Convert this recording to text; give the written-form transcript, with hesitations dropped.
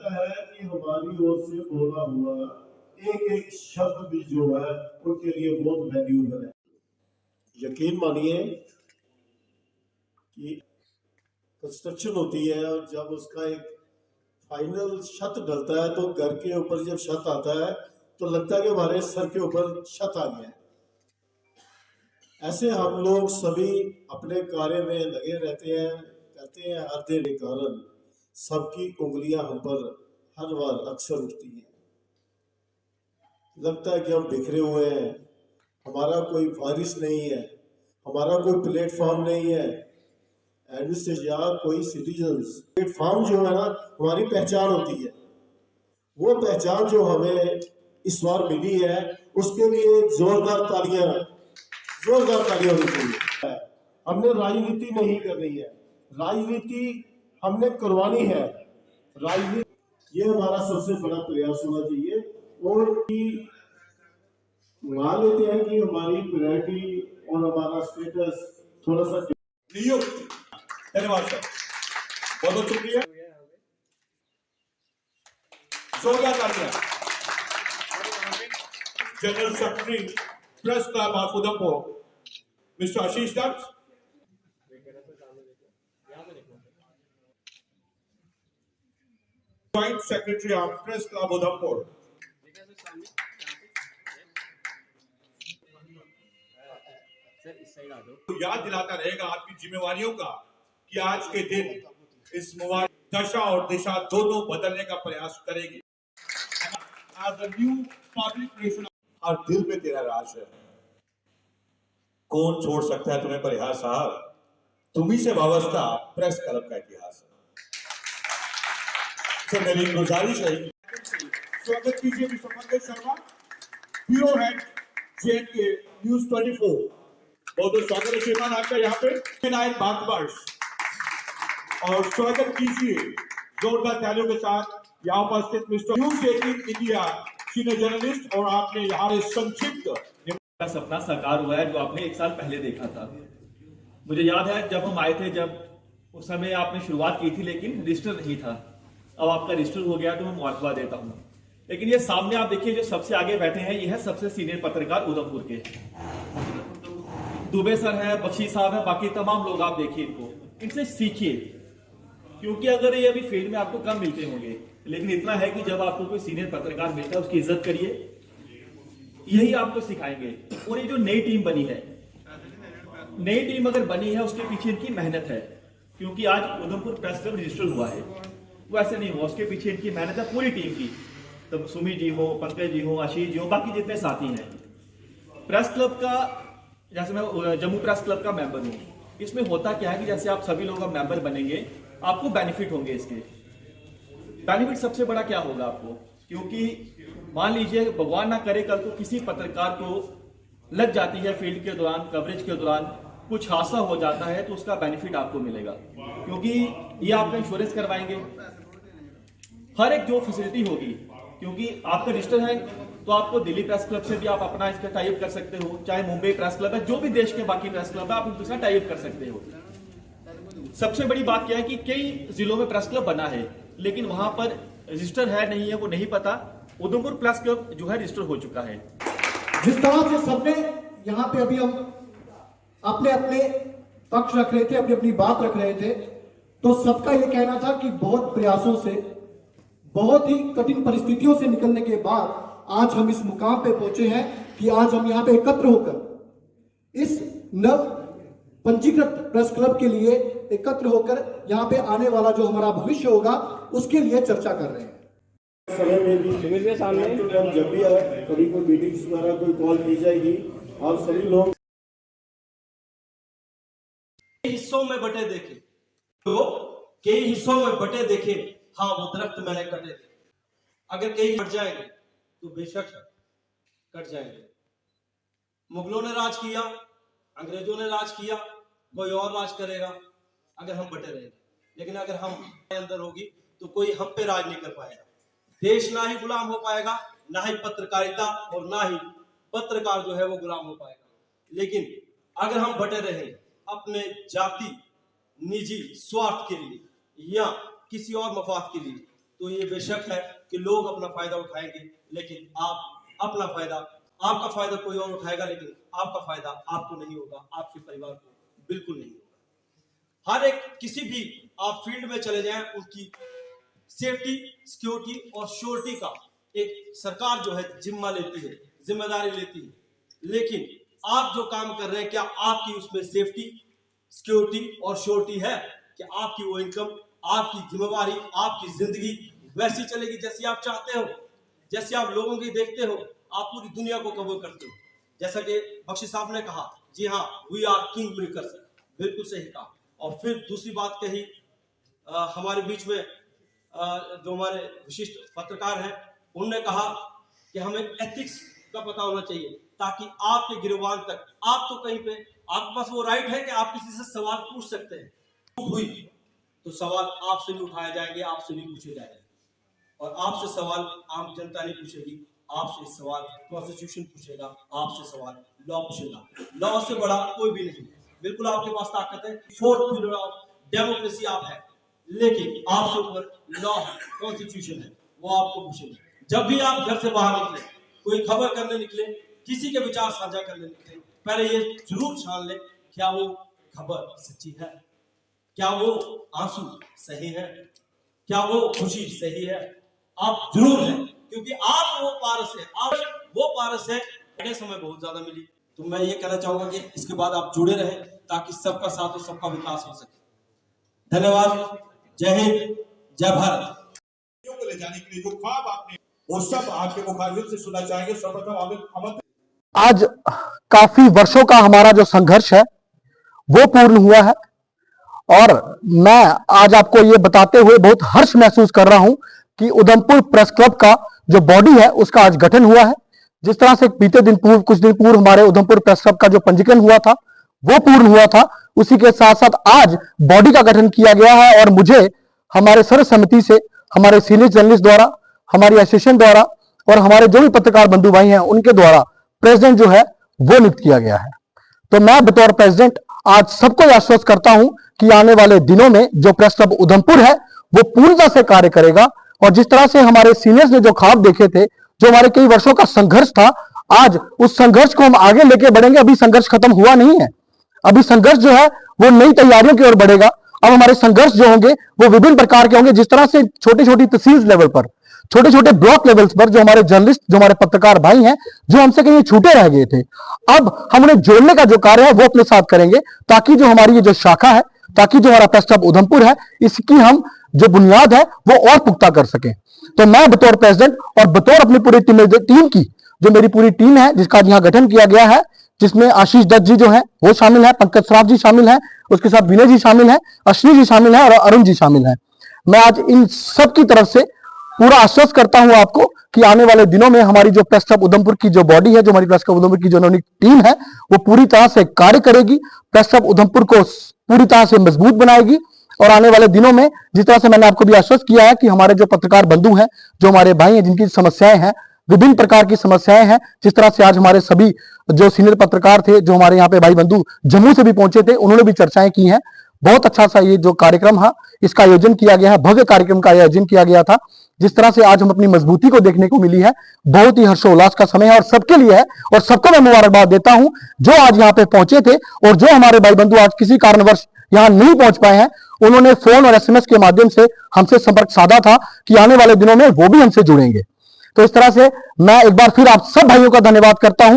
लगता है कि हमारी ओर से बोला हुआ एक एक शब्द भी जो है उनके लिए बहुत वैल्यूएबल है। यकीन मानिए कि कंस्ट्रक्शन होती है और जब उसका एक फाइनल छत डलता है तो घर के ऊपर जब छत आता है तो लगता है कि हमारे सर के ऊपर छत आ गया है। ऐसे हम लोग सभी अपने कार्य में लगे रहते हैं, कहते हैं हर दिन के कारण सबकी उंगलियां हम पर हर बार अक्सर उठती हैं। लगता है कि हम बिखरे हुए हैं, हमारा कोई वारिस नहीं है, हमारा कोई प्लेटफॉर्म नहीं है, या कोई सिटीजन्स। प्लेटफॉर्म जो है ना हमारी पहचान होती है, वो पहचान जो हमें इस बार मिली है उसके लिए जोरदार तालियां होनी चाहिए। हमने राजनीति नहीं करनी है, राजनीति हमने करवानी है। राजनीति ये हमारा सबसे बड़ा प्रयास होना चाहिए। और मान लेते हैं कि हमारी प्रायोरिटी और हमारा स्टेटस थोड़ा सा नियुक्त। धन्यवाद सर, बहुत बहुत शुक्रिया। जोरदार तालियां। General secretary press club of Udhampur mister Ashish Dutt, joint secretary of press club Udhampur तो याद दिलाता रहेगा आपकी जिम्मेवारियों का कि आज के दिन इस दशा और दिशा दोनों बदलने का प्रयास करेगी। As a new public relation, हर दिल में तेरा राज है, कौन छोड़ सकता है तुम्हें परिहार साहब, तुम्ही से वाबस्ता प्रेस क्लब का इतिहास है। तो मेरी गुजारिश है, स्वागत कीजिए mister Pankaj Sharma, bureau head JNK news 24। बहुत बहुत स्वागत है श्रीमान आपका यहाँ पे नायक भारतवर्ष। और स्वागत कीजिए जोरदार तालियों के साथ यहाँ उपस्थित mister news 18 India senior journalist. और आपने यहाँ संक्षिप्त सपना साकार हुआ है जो आपने 1 साल पहले देखा था। मुझे याद है जब हम आए थे, जब उस समय आपने शुरुआत की थी लेकिन रजिस्टर नहीं था। अब आपका रजिस्टर हो गया तो मैं मुबारकबाद देता हूँ। लेकिन ये सामने आप देखिए जो सबसे आगे बैठे हैं, ये है सबसे सीनियर पत्रकार उधमपुर के। दुबे सर है, बख्शी साहब है, बाकी तमाम लोग आप देखिए इनको, इनसे सीखिए। क्योंकि अगर ये अभी फील्ड में आपको कम मिलते होंगे, लेकिन इतना है कि जब आपको कोई सीनियर पत्रकार मिलता है उसकी इज्जत करिए, यही आपको सिखाएंगे। और ये जो नई टीम बनी है, नई टीम अगर बनी है उसके पीछे इनकी मेहनत है। क्योंकि आज उधमपुर प्रेस क्लब रजिस्टर हुआ है, वो ऐसे नहीं हुआ, उसके पीछे इनकी मेहनत है पूरी टीम की। तो सुमी जी हो, पंकज जी हो, आशीष जी हो, बाकी जितने साथी हैं। प्रेस क्लब का, जैसे मैं जम्मू प्रेस क्लब का मेंबर हूँ, इसमें होता क्या है कि जैसे आप सभी लोग अब मेंबर बनेंगे, आपको बेनिफिट होंगे। इसके बेनिफिट सबसे बड़ा क्या होगा आपको, क्योंकि मान लीजिए भगवान ना करे कल को किसी पत्रकार को लग जाती है फील्ड के दौरान, कवरेज के दौरान कुछ हादसा हो जाता है, तो उसका बेनिफिट आपको मिलेगा। क्योंकि ये आपका इंश्योरेंस करवाएंगे, हर एक जो फैसिलिटी होगी। क्योंकि आपका रजिस्टर है तो आपको दिल्ली प्रेस क्लब से भी आप अपना इसका टाइप कर सकते हो, चाहे मुंबई प्रेस क्लब है, जो भी देश के बाकी प्रेस क्लब है, आप उनके साथ टाइप कर सकते हो। सबसे बड़ी बात क्या है कि कई जिलों में प्रेस क्लब बना है लेकिन वहां पर रजिस्टर है नहीं है, वो नहीं पता। उधमपुर प्रेस क्लब जो है रजिस्टर हो चुका है। जिस तरह से सबने यहाँ पे अभी हम अपने अपने पक्ष रख रहे थे, अपनी अपनी बात रख रहे थे, तो सबका ये कहना था कि बहुत प्रयासों से, बहुत ही कठिन परिस्थितियों से निकलने के बाद आज हम इस मुकाम पे पहुंचे हैं कि आज हम यहाँ पे एकत्र होकर इस नव पंजीकृत प्रेस क्लब के लिए एकत्र होकर यहाँ पे आने वाला जो हमारा भविष्य होगा उसके लिए चर्चा कर रहे हैं। समय में भी सामने जब भी कभी कोई मीटिंग्स द्वारा कोई कॉल की जाएगी, आप सभी लोग हिस्सों में बटे देखे, तो कई हिस्सों में बटे देखे, हाँ वो दरख्त मैंने कटे थे। अगर कई कट जाएंगे तो बेशक कट जाएंगे। मुगलों ने राज किया, अंग्रेजों ने राज किया, कोई और राज करेगा अगर हम बटे रहेंगे। लेकिन अगर हम अंदर होगी तो कोई हम पे राज नहीं कर पाएगा। देश ना ही गुलाम हो पाएगा, ना ही पत्रकारिता, और ना ही पत्रकार जो है वो गुलाम हो पाएगा। लेकिन अगर हम बटे रहेंगे अपने जाति, निजी स्वार्थ के लिए या किसी और मफाद के लिए, तो ये बेशक है कि लोग अपना फायदा उठाएंगे, लेकिन आप अपना फायदा, आपका फायदा कोई और उठाएगा, लेकिन आपका फायदा आपको नहीं होगा, आपके परिवार को बिल्कुल नहीं होगा। हर एक किसी भी आप फील्ड में चले जाएं, उसकी सेफ्टी, सिक्योरिटी और श्योरिटी का एक सरकार जो है जिम्मा लेती है, जिम्मेदारी लेती है। लेकिन आप जो काम कर रहे हैं, क्या आपकी उसमें सेफ्टी, सिक्योरिटी और श्योरिटी है कि आपकी वो इनकम, आपकी जिम्मेवारी, आपकी जिंदगी वैसी चलेगी जैसी आप चाहते हो, जैसे आप लोगों की देखते हो, आप पूरी दुनिया को कवर करते हो। जैसा कि बख्शी साहब ने कहा, जी हाँ, वी आर किंग मेकर्स, बिल्कुल सही कहा। और फिर दूसरी बात कही, हमारे बीच में जो हमारे विशिष्ट पत्रकार हैं, उन्होंने कहा कि हमें एथिक्स का पता होना चाहिए, ताकि आपके गिरबान तक, आप तो कहीं पे, आपके पास वो राइट है कि आप किसी से सवाल पूछ सकते हैं। हुई तो सवाल आपसे भी उठाए जाएंगे, आपसे भी पूछे जाएंगे, और आपसे सवाल आम जनता नहीं पूछेगी, आपसे सवाल कॉन्स्टिट्यूशन पूछेगा, आपसे सवाल लॉ पूछेगा। लॉ से बड़ा कोई भी नहीं, बिल्कुल आपके पास ताकत है, 4th पिलर ऑफ डेमोक्रेसी आप है, लेकिन आपसे ऊपर लॉ है, कॉन्स्टिट्यूशन है, वो आपको पूछेगा। जब भी आप घर से बाहर निकले, कोई खबर करने निकले, किसी के विचार साझा करने निकले, पहले ये जरूर छान ले, क्या वो खबर सच्ची है, क्या वो आंसू सही है, क्या वो खुशी सही है। आप जरूर हैं, क्योंकि आप वो पारस है, आप वो पारस है। बड़े समय बहुत ज्यादा मिली, तो मैं ये कहना चाहूंगा कि इसके बाद आप जुड़े रहें, ताकि सबका साथ और सबका विकास हो सके। धन्यवाद, जय हिंद, जय भारत। को ले जाने के लिए जो ख्वाब आपने, वो सब आपके मुखारबिन से सुनना चाहेंगे। सर्वप्रथम आज काफी वर्षों का हमारा जो संघर्ष है वो पूर्ण हुआ है, और मैं आज आपको ये बताते हुए बहुत हर्ष महसूस कर रहा हूं कि उधमपुर प्रेस क्लब का जो बॉडी है उसका आज गठन हुआ है। जिस तरह से बीते दिन पूर्व, कुछ दिन पूर्व हमारे उधमपुर प्रेस क्लब का जो पंजीकरण हुआ था वो पूर्ण हुआ था, उसी के साथ साथ आज बॉडी का गठन किया गया है। और मुझे हमारे सर्व समिति से, हमारे सीनियर जर्नलिस्ट द्वारा, हमारी एसोसिएशन द्वारा और हमारे जो भी पत्रकार बंधु भाई हैं उनके द्वारा प्रेसिडेंट जो है वो नियुक्त किया गया है। तो मैं बतौर प्रेसिडेंट आज सबको आश्वस्त करता हूं कि आने वाले दिनों में जो प्रेस क्लब उधमपुर है वो पूर्णता से कार्य करेगा, और जिस तरह से हमारे सीनियर्स ने जो ख्वाब देखे थे, जो हमारे कई वर्षों का संघर्ष था, आज उस संघर्ष को हम आगे लेके बढ़ेंगे। अभी संघर्ष खत्म हुआ नहीं है, अभी संघर्ष जो है वो नई तैयारियों की ओर बढ़ेगा। अब हमारे संघर्ष जो होंगे वो विभिन्न प्रकार के होंगे। जिस तरह से छोटी छोटी तहसील लेवल पर, छोटे छोटे ब्लॉक लेवल्स पर जो हमारे जर्नलिस्ट, जो हमारे पत्रकार भाई हैं, जो हमसे कहीं छूटे रह गए थे, अब हम उन्हें जोड़ने का जो कार्य है वो अपने साथ करेंगे, ताकि जो हमारी ये जो शाखा है, ताकि जो हमारा प्रेस क्लब उधमपुर है, इसकी हम जो बुनियाद है वो और पुख्ता कर सके। तो मैं बतौर प्रेसिडेंट और बतौर अपनी पूरी टीम की, जो मेरी पूरी टीम है जिसका यहाँ गठन किया गया है, जिसमें आशीष दत्त जी जो है वो शामिल है, पंकज श्राफ जी शामिल है, उसके साथ विनय जी शामिल है, अश्विनी जी शामिल है और अरुण जी शामिल है। मैं आज इन सब की तरफ से पूरा आश्वस्त करता हूं आपको कि आने वाले दिनों में हमारी जो प्रेस क्लब उधमपुर की जो बॉडी है, जो हमारी प्रेस क्लब उधमपुर की जो नई टीम है, वो पूरी तरह से कार्य करेगी, प्रेस क्लब उधमपुर को पूरी तरह से मजबूत बनाएगी। और आने वाले दिनों में जिस तरह से मैंने आपको भी आश्वस्त किया है कि हमारे जो पत्रकार बंधु हैं, जो हमारे भाई हैं, जिनकी समस्याएं हैं, विभिन्न प्रकार की समस्याएं हैं, जिस तरह से आज हमारे सभी जो सीनियर पत्रकार थे, जो हमारे यहाँ पे भाई बंधु जम्मू से भी पहुंचे थे, उन्होंने भी चर्चाएं की हैं। बहुत अच्छा सा ये जो कार्यक्रम है इसका आयोजन किया गया है, भव्य कार्यक्रम का आयोजन किया गया था। जिस तरह से आज हम अपनी मजबूती को देखने को मिली है, बहुत ही हर्षोल्लास का समय है और सबके लिए है। और सबको मैं मुबारकबाद देता हूं जो आज यहाँ पे पहुंचे थे, और जो हमारे भाई बंधु आज किसी कारणवश यहाँ नहीं पहुंच पाए हैं, उन्होंने फोन और SMS के माध्यम से हमसे संपर्क साधा था कि आने वाले दिनों में वो भी हमसे जुड़ेंगे। तो इस तरह से मैं एक बार फिर आप सब भाइयों का धन्यवाद करता हूं।